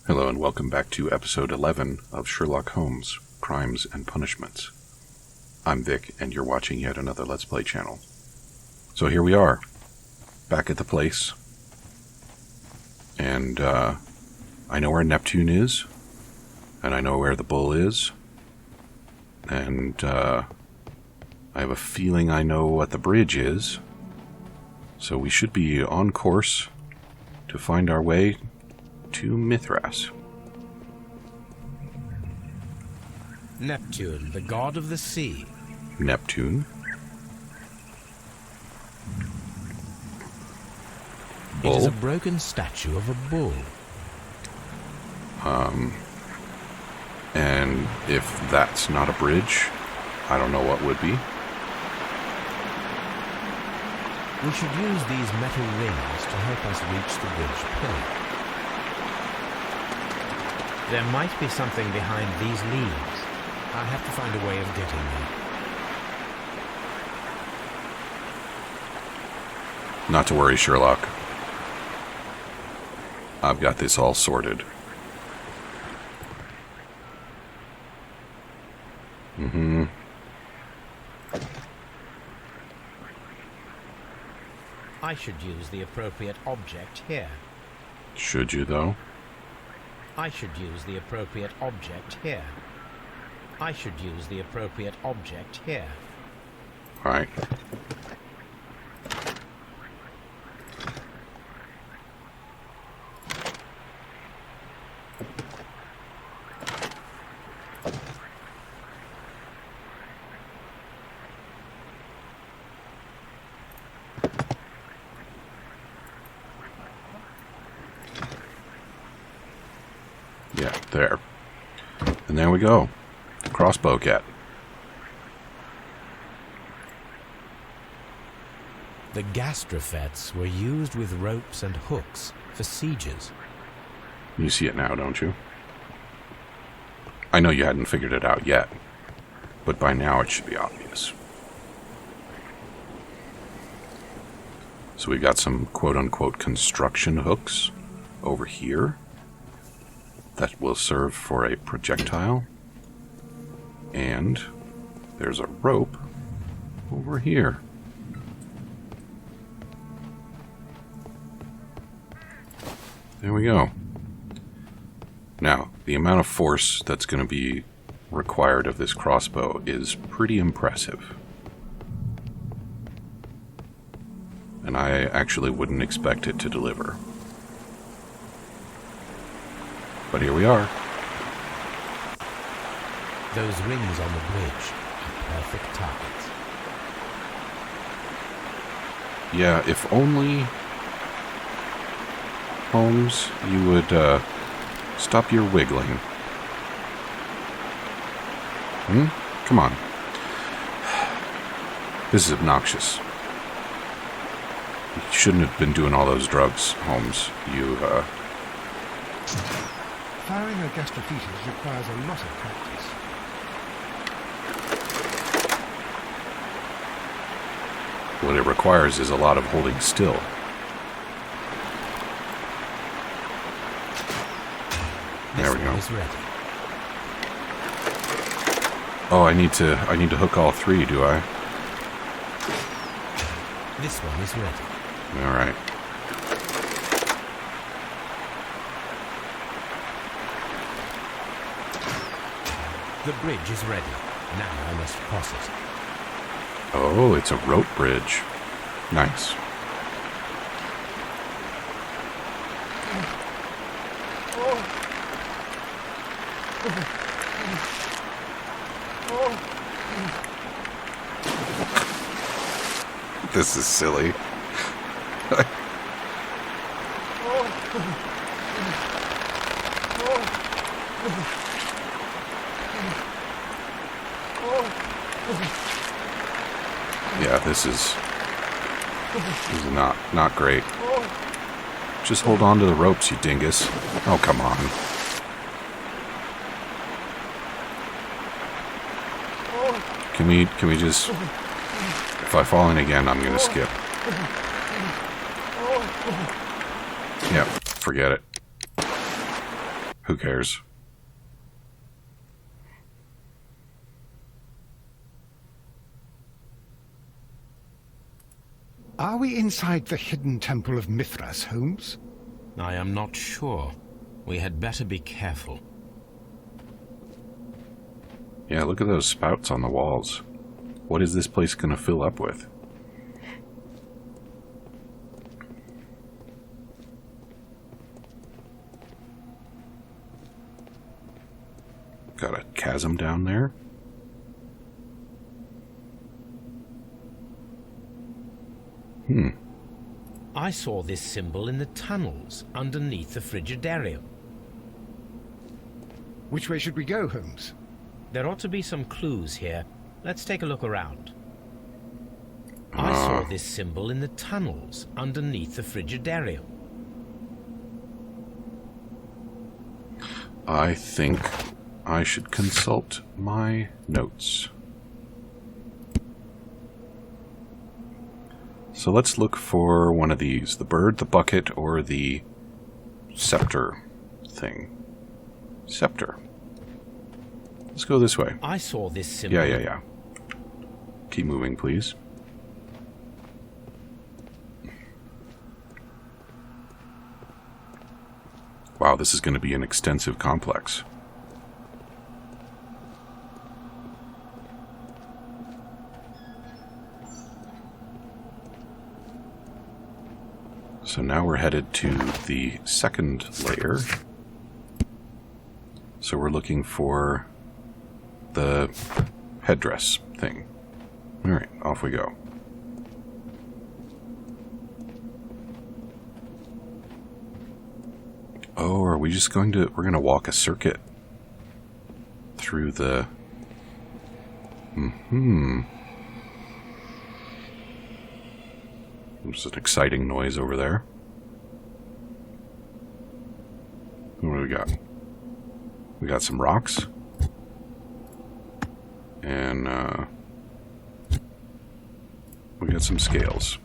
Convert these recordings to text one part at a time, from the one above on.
Hello and welcome back to episode 11 of Sherlock Holmes, Crimes and Punishments. I'm Vic, and you're watching yet another Let's Play channel. So here we are, back at the place, and I know where Neptune is, and I know where the bull is, and I have a feeling I know what the bridge is, so we should be on course to find our way to Mithras. Neptune, the god of the sea. Neptune? Bull? It is a broken statue of a bull. And if that's not a bridge, I don't know what would be. We should use these metal rings to help us reach the bridge pillar. There might be something behind these leaves. I'll have to find a way of getting there. Not to worry, Sherlock. I've got this all sorted. I should use the appropriate object here. Should you, though? I should use the appropriate object here. I should use the appropriate object here. Alright. Yeah, there. And there we go. Crossbow cat. The gastrofets were used with ropes and hooks for sieges. You see it now, don't you? I know you hadn't figured it out yet, but by now it should be obvious. So we've got some quote-unquote construction hooks over here that will serve for a projectile. And there's a rope over here. There we go. Now, the amount of force that's going to be required of this crossbow is pretty impressive. And I actually wouldn't expect it to deliver. But here we are. Those rings on the bridge are perfect targets. Yeah, if only, Holmes, you would stop your wiggling. Come on. This is obnoxious. You shouldn't have been doing all those drugs, Holmes. Firing a gastrophetus requires a lot of practice. What it requires is a lot of holding still. There we go. Is ready. Oh, I need to hook all three, do I? This one is ready. All right. The bridge is ready. Now I must cross it. Oh, it's a rope bridge. Nice. This is silly. Yeah, this is not great. Just hold on to the ropes, you dingus. Oh, come on. Can we just... If I fall in again, I'm gonna skip. Yep, forget it. Who cares? Are we inside the hidden temple of Mithras, Holmes? I am not sure. We had better be careful. Yeah, look at those spouts on the walls. What is this place going to fill up with? Got a chasm down there. I saw this symbol in the tunnels underneath the Frigidarium. Which way should we go, Holmes? There ought to be some clues here. Let's take a look around. I saw this symbol in the tunnels underneath the Frigidarium. I think I should consult my notes. So let's look for one of these. The bird, the bucket, or the scepter thing. Scepter. Let's go this way. I saw this symbol. Yeah. Keep moving, please. Wow, this is going to be an extensive complex. So now we're headed to the second layer. So we're looking for the headdress thing. Alright, off we go. Oh, are we just going to... We're going to walk a circuit through the... There's an exciting noise over there. What do we got? We got some rocks. And, we got some scales.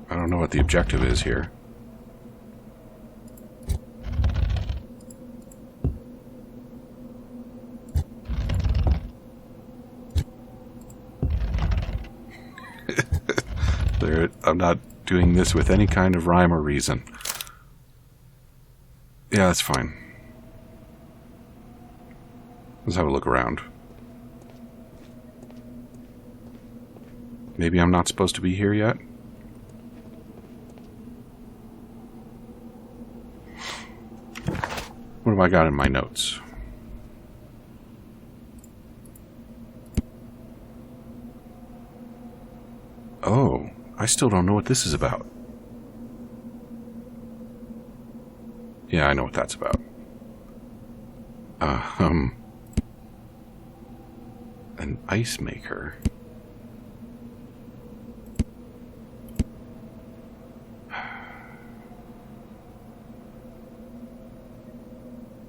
I don't know what the objective is here. I'm not doing this with any kind of rhyme or reason. Yeah, that's fine. Let's have a look around. Maybe I'm not supposed to be here yet? What have I got in my notes? Oh, I still don't know what this is about. Yeah, I know what that's about. An ice maker.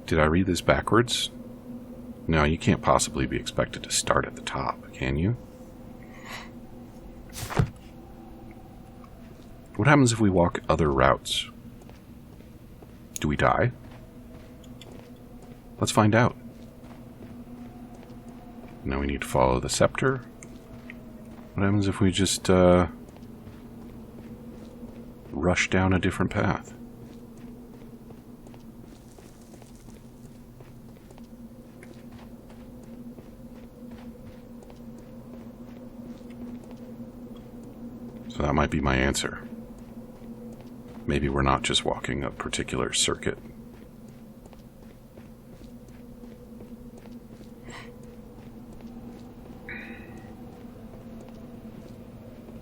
Did I read this backwards? No, you can't possibly be expected to start at the top, can you? What happens if we walk other routes? Do we die? Let's find out. Now we need to follow the scepter. What happens if we just rush down a different path? So that might be my answer. Maybe we're not just walking a particular circuit.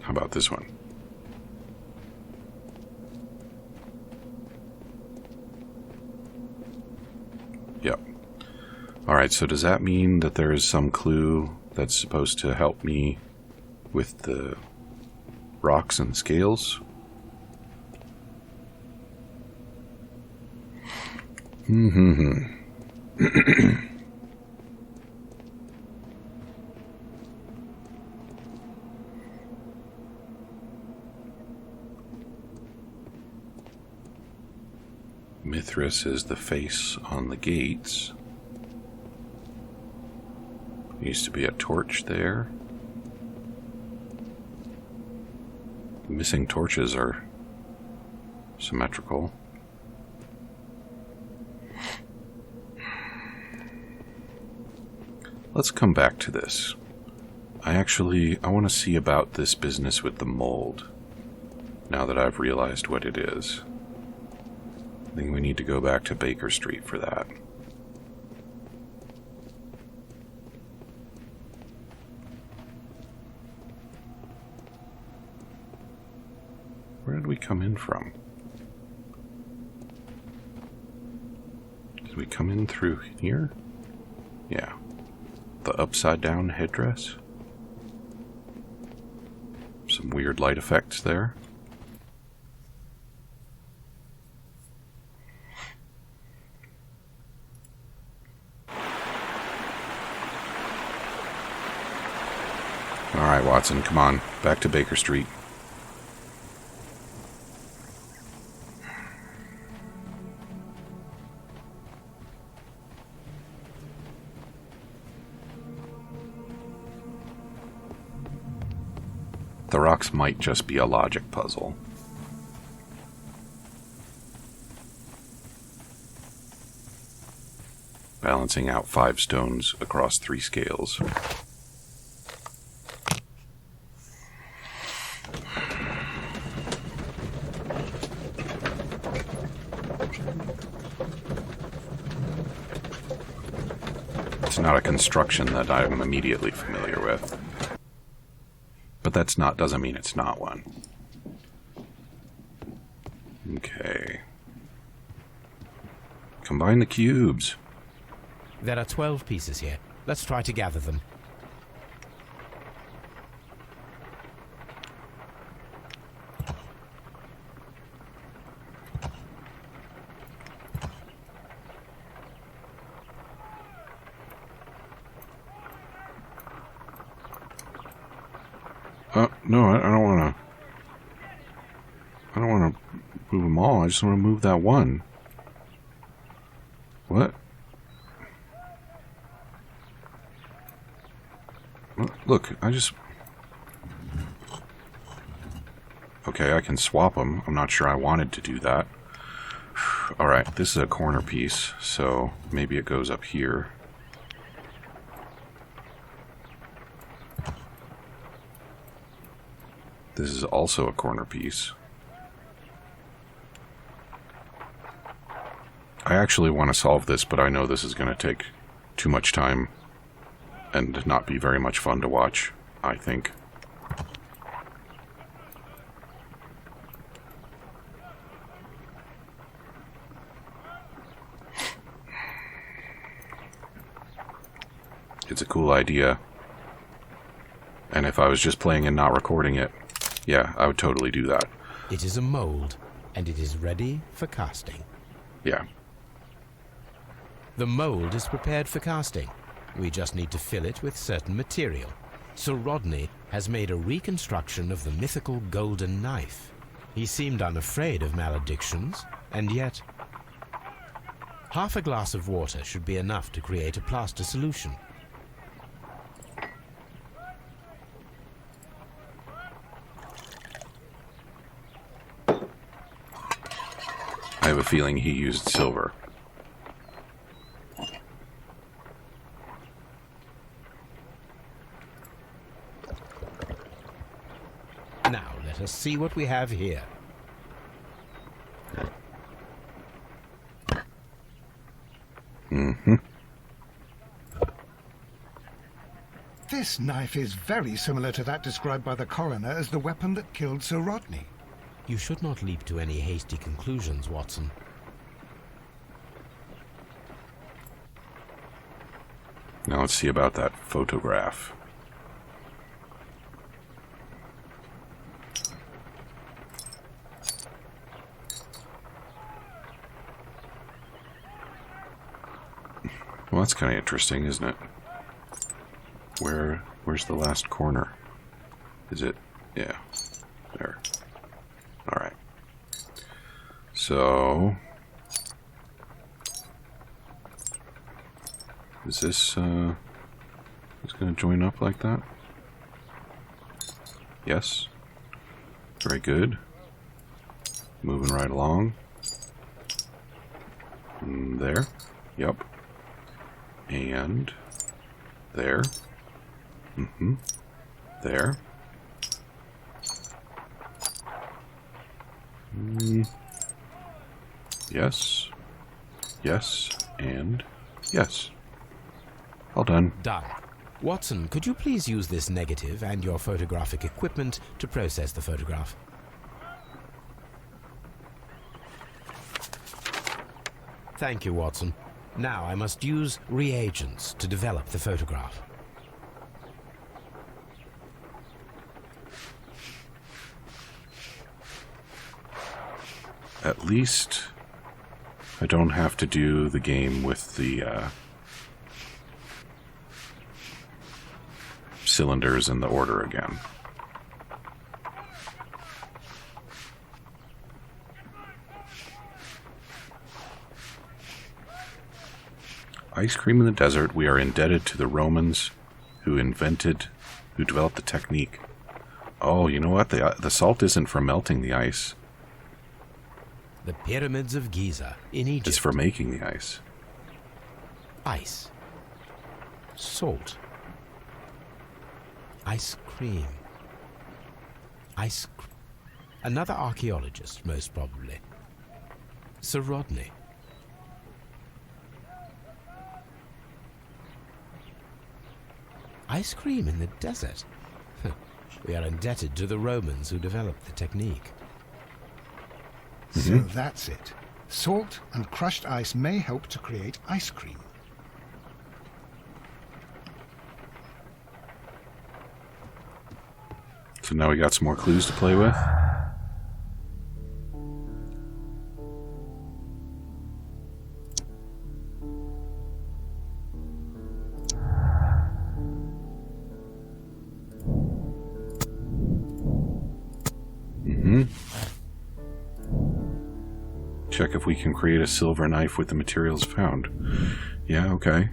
How about this one? Yep. Alright, so does that mean that there is some clue that's supposed to help me with the rocks and scales? Mithras is the face on the gates. Used to be a torch there. The missing torches are symmetrical. Let's come back to this. I want to see about this business with the mold, now that I've realized what it is. I think we need to go back to Baker Street for that. Where did we come in from? Did we come in through here? Yeah. The upside down headdress? Some weird light effects there. Alright, Watson, come on. Back to Baker Street. The rocks might just be a logic puzzle. Balancing out 5 stones across 3 scales. It's not a construction that I'm immediately familiar with. But doesn't mean it's not one. Okay. Combine the cubes. There are 12 pieces here. Let's try to gather them. No, I don't want to... I don't want to move them all. I just want to move that one. What? Look, Okay, I can swap them. I'm not sure I wanted to do that. Alright, this is a corner piece, so maybe it goes up here. This is also a corner piece. I actually want to solve this, but I know this is going to take too much time and not be very much fun to watch, I think. It's a cool idea. And if I was just playing and not recording it, yeah, I would totally do that. It is a mold, and it is ready for casting. Yeah. The mold is prepared for casting. We just need to fill it with certain material. Sir Rodney has made a reconstruction of the mythical golden knife. He seemed unafraid of maledictions, and yet... half a glass of water should be enough to create a plaster solution. I have a feeling he used silver. Now, let us see what we have here. This knife is very similar to that described by the coroner as the weapon that killed Sir Rodney. You should not leap to any hasty conclusions, Watson. Now let's see about that photograph. Well, that's kind of interesting, isn't it? Where's the last corner? Is it? Yeah. There. Alright. So... is this going to join up like that? Yes. Very good. Moving right along. And there. Yep. And there. There. Yes. Yes. And yes. All done. Done. Watson, could you please use this negative and your photographic equipment to process the photograph? Thank you, Watson. Now I must use reagents to develop the photograph. At least I don't have to do the game with the cylinders in the order again. Ice cream in the desert. We are indebted to the Romans who developed the technique. Oh, you know what? The salt isn't for melting the ice. The pyramids of Giza in Egypt. It's for making the ice. Ice. Salt. Ice cream. Another archaeologist, most probably. Sir Rodney. Ice cream in the desert. We are indebted to the Romans who developed the technique. So that's it. Salt and crushed ice may help to create ice cream. So now we got some more clues to play with. Check if we can create a silver knife with the materials found. Yeah, okay.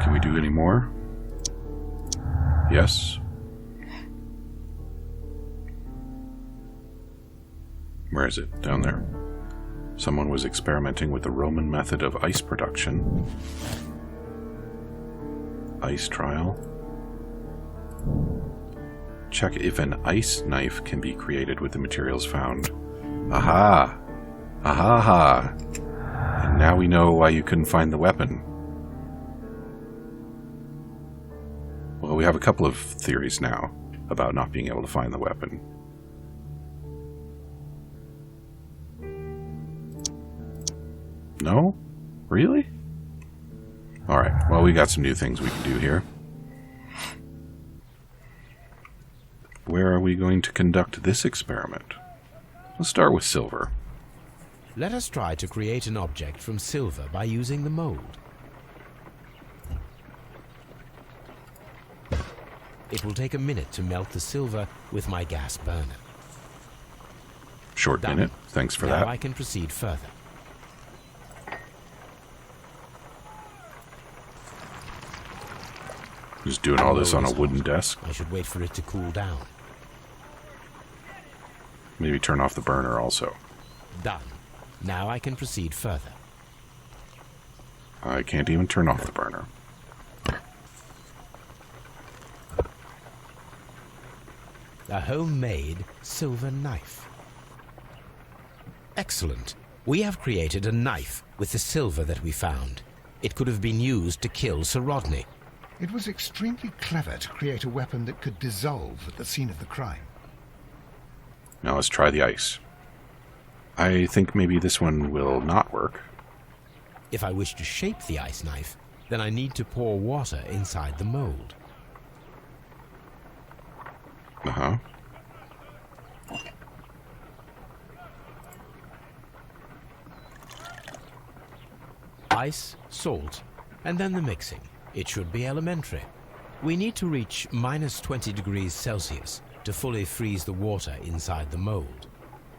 Can we do any more? Yes. Where is it? Down there. Someone was experimenting with the Roman method of ice production. Ice trial. Check if an ice knife can be created with the materials found. Aha! Aha ha! And now we know why you couldn't find the weapon. Well, we have a couple of theories now about not being able to find the weapon. No? Really? Alright, well, we got some new things we can do here. Where are we going to conduct this experiment? Let's start with silver. Let us try to create an object from silver by using the mold. It will take a minute to melt the silver with my gas burner. Short Done. minute. Thanks for now that. I can proceed further. Just doing all this on a wooden desk. I should wait for it to cool down. Maybe turn off the burner also. Done. Now I can proceed further. I can't even turn off the burner. A homemade silver knife. Excellent. We have created a knife with the silver that we found. It could have been used to kill Sir Rodney. It was extremely clever to create a weapon that could dissolve at the scene of the crime. Now let's try the ice. I think maybe this one will not work. If I wish to shape the ice knife, then I need to pour water inside the mold. Uh-huh. Ice, salt, and then the mixing. It should be elementary. We need to reach minus 20 degrees Celsius to fully freeze the water inside the mold.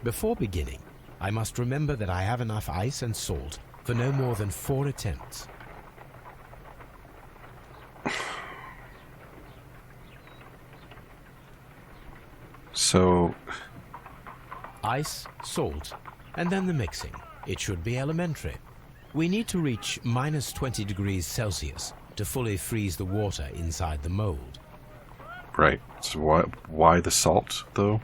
Before beginning, I must remember that I have enough ice and salt for no more than 4 attempts. So, Ice, salt, and then the mixing. It should be elementary. We need to reach minus 20 degrees Celsius to fully freeze the water inside the mold. right. So why the salt, though?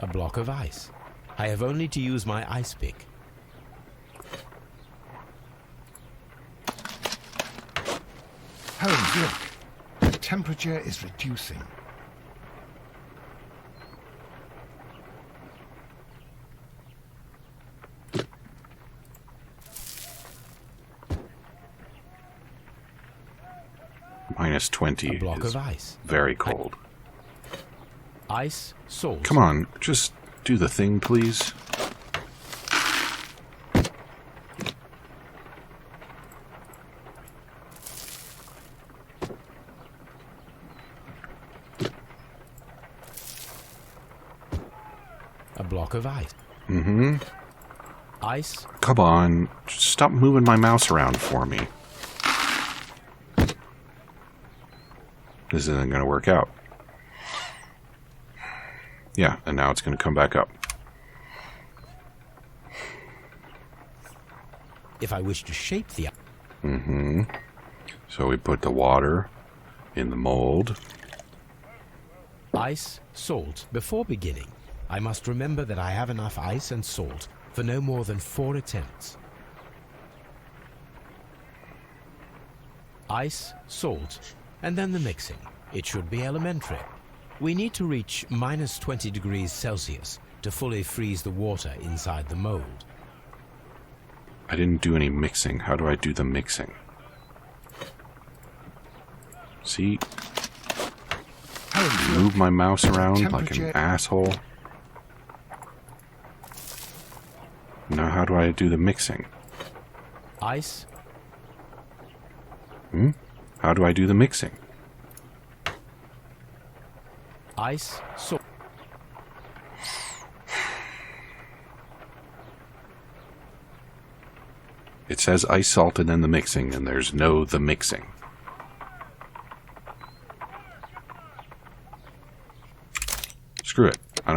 A block of ice. I have only to use my ice pick. Holmes, look. The temperature is reducing. Minus 20 A block is of ice. very cold. Ice, salt. Come on, just do the thing, please. A block of ice. Mm-hmm. Ice. Come on, just stop moving my mouse around for me. This isn't going to work out. Yeah, and now it's going to come back up. If I wish to shape the... Mm-hmm. So we put the water in the mold. Ice, salt. Before beginning, I must remember that I have enough ice and salt for no more than 4 attempts. Ice, salt, and then the mixing. It should be elementary. We need to reach minus 20 degrees Celsius to fully freeze the water inside the mold. I didn't do any mixing. How do I do the mixing? See? Holmes, Move my mouse around like an temperature- asshole. Now how do I do the mixing? Ice, How do I do the mixing? ice, salt. It says ice, salt, and then the mixing, and there's no the mixing. Screw it. I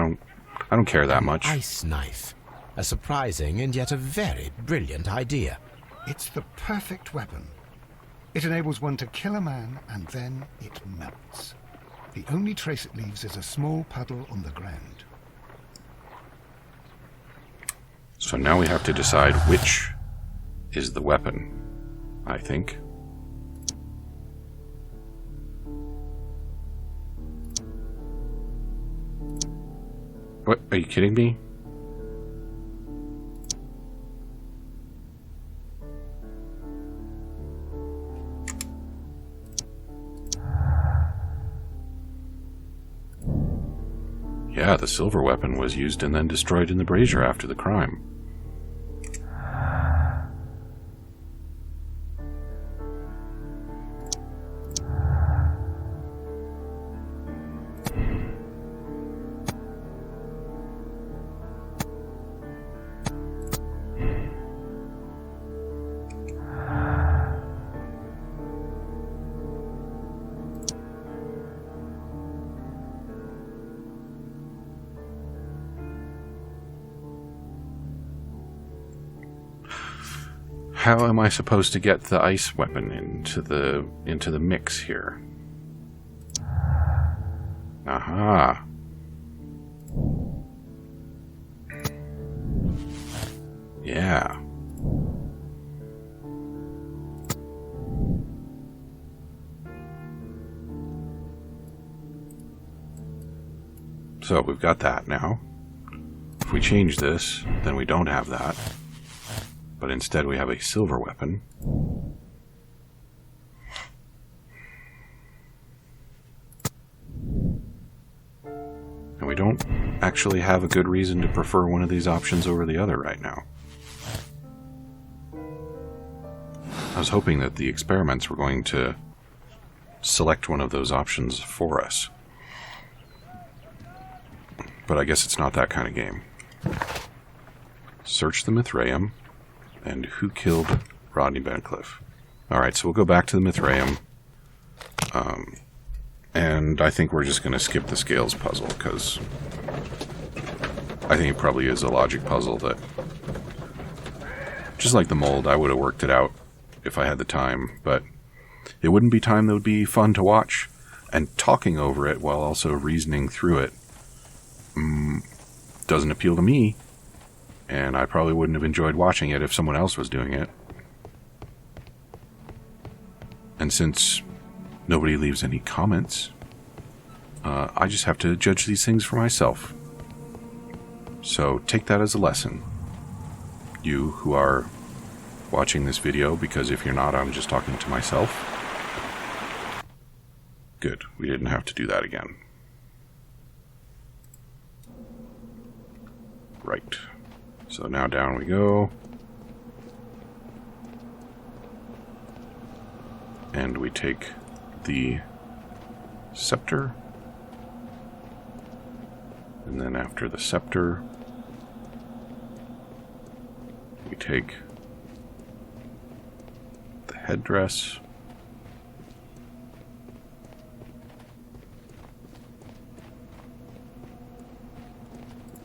don't care that much. Ice knife. A surprising and yet a very brilliant idea. It's the perfect weapon. It enables one to kill a man and then it melts. The only trace it leaves is a small puddle on the ground. So now we have to decide which is the weapon, I think. What? Are you kidding me? Yeah, the silver weapon was used and then destroyed in the brazier after the crime. How am I supposed to get the ice weapon into the mix here? Aha. Yeah. So we've got that now. If we change this, then we don't have that. But instead we have a silver weapon. And we don't actually have a good reason to prefer one of these options over the other right now. I was hoping that the experiments were going to select one of those options for us. But I guess it's not that kind of game. Search the Mithraic, and who killed Rodney Bencliffe? Alright, so we'll go back to the Mithraic. And I think we're just going to skip the scales puzzle, because I think it probably is a logic puzzle that, just like the mold, I would have worked it out if I had the time, but it wouldn't be time that would be fun to watch, and talking over it while also reasoning through it doesn't appeal to me, and I probably wouldn't have enjoyed watching it if someone else was doing it. And since nobody leaves any comments, I just have to judge these things for myself. So take that as a lesson, you who are watching this video, because if you're not, I'm just talking to myself. Good, we didn't have to do that again. Right. So now down we go. And we take the scepter. And then after the scepter, we take the headdress.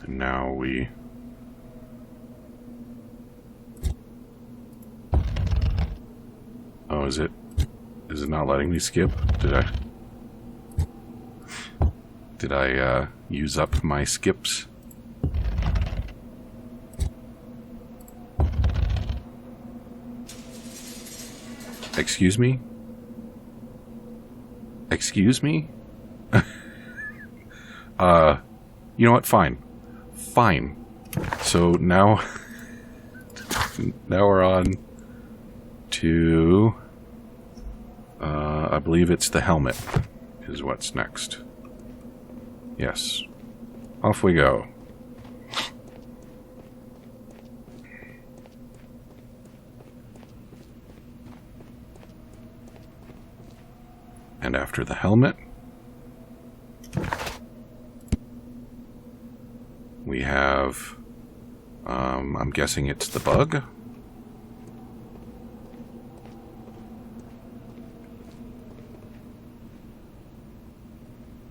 And now we oh, is it not letting me skip? Did I use up my skips? Excuse me? Excuse me? You know what? Fine. Fine. So now we're on to I believe it's the helmet is what's next. Yes. Off we go. And after the helmet, we have, I'm guessing it's the bug.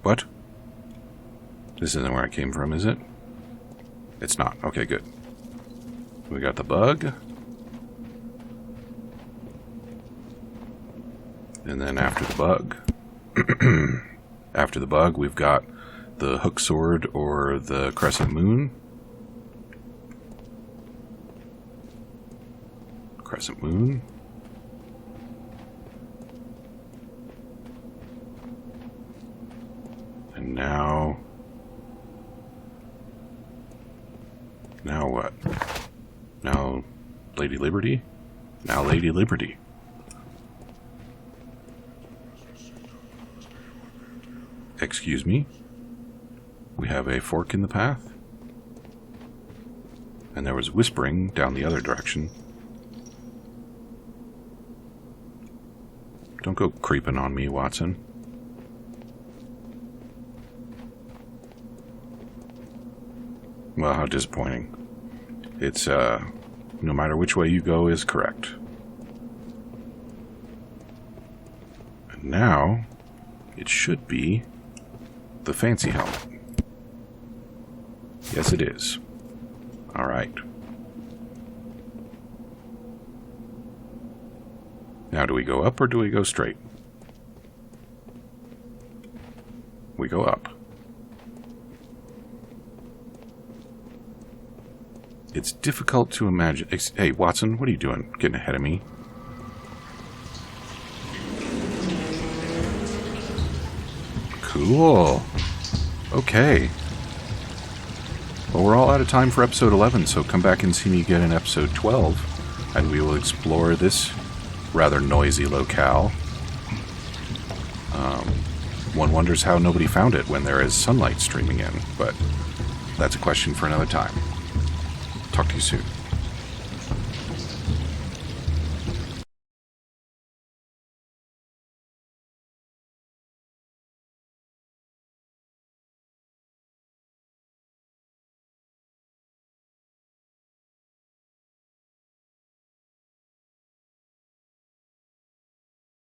What? This isn't where I came from, is it? It's not. Okay, good. We got the bug. And then after the bug, after the bug, we've got the hook sword or the crescent moon. Crescent moon. And now what? Now Lady Liberty? Now Lady Liberty. Excuse me? We have a fork in the path? And there was whispering down the other direction. Don't go creeping on me, Watson. Well, how disappointing. It's, no matter which way you go is correct. And now, it should be the fancy helmet. Yes, it is. Alright. Now, do we go up or do we go straight? We go up. It's difficult to imagine. Hey, Watson, what are you doing? Getting ahead of me? Cool. Okay. Well, we're all out of time for episode 11, so come back and see me again in episode 12, and we will explore this rather noisy locale. One wonders how nobody found it when there is sunlight streaming in, but that's a question for another time. Talk to you soon.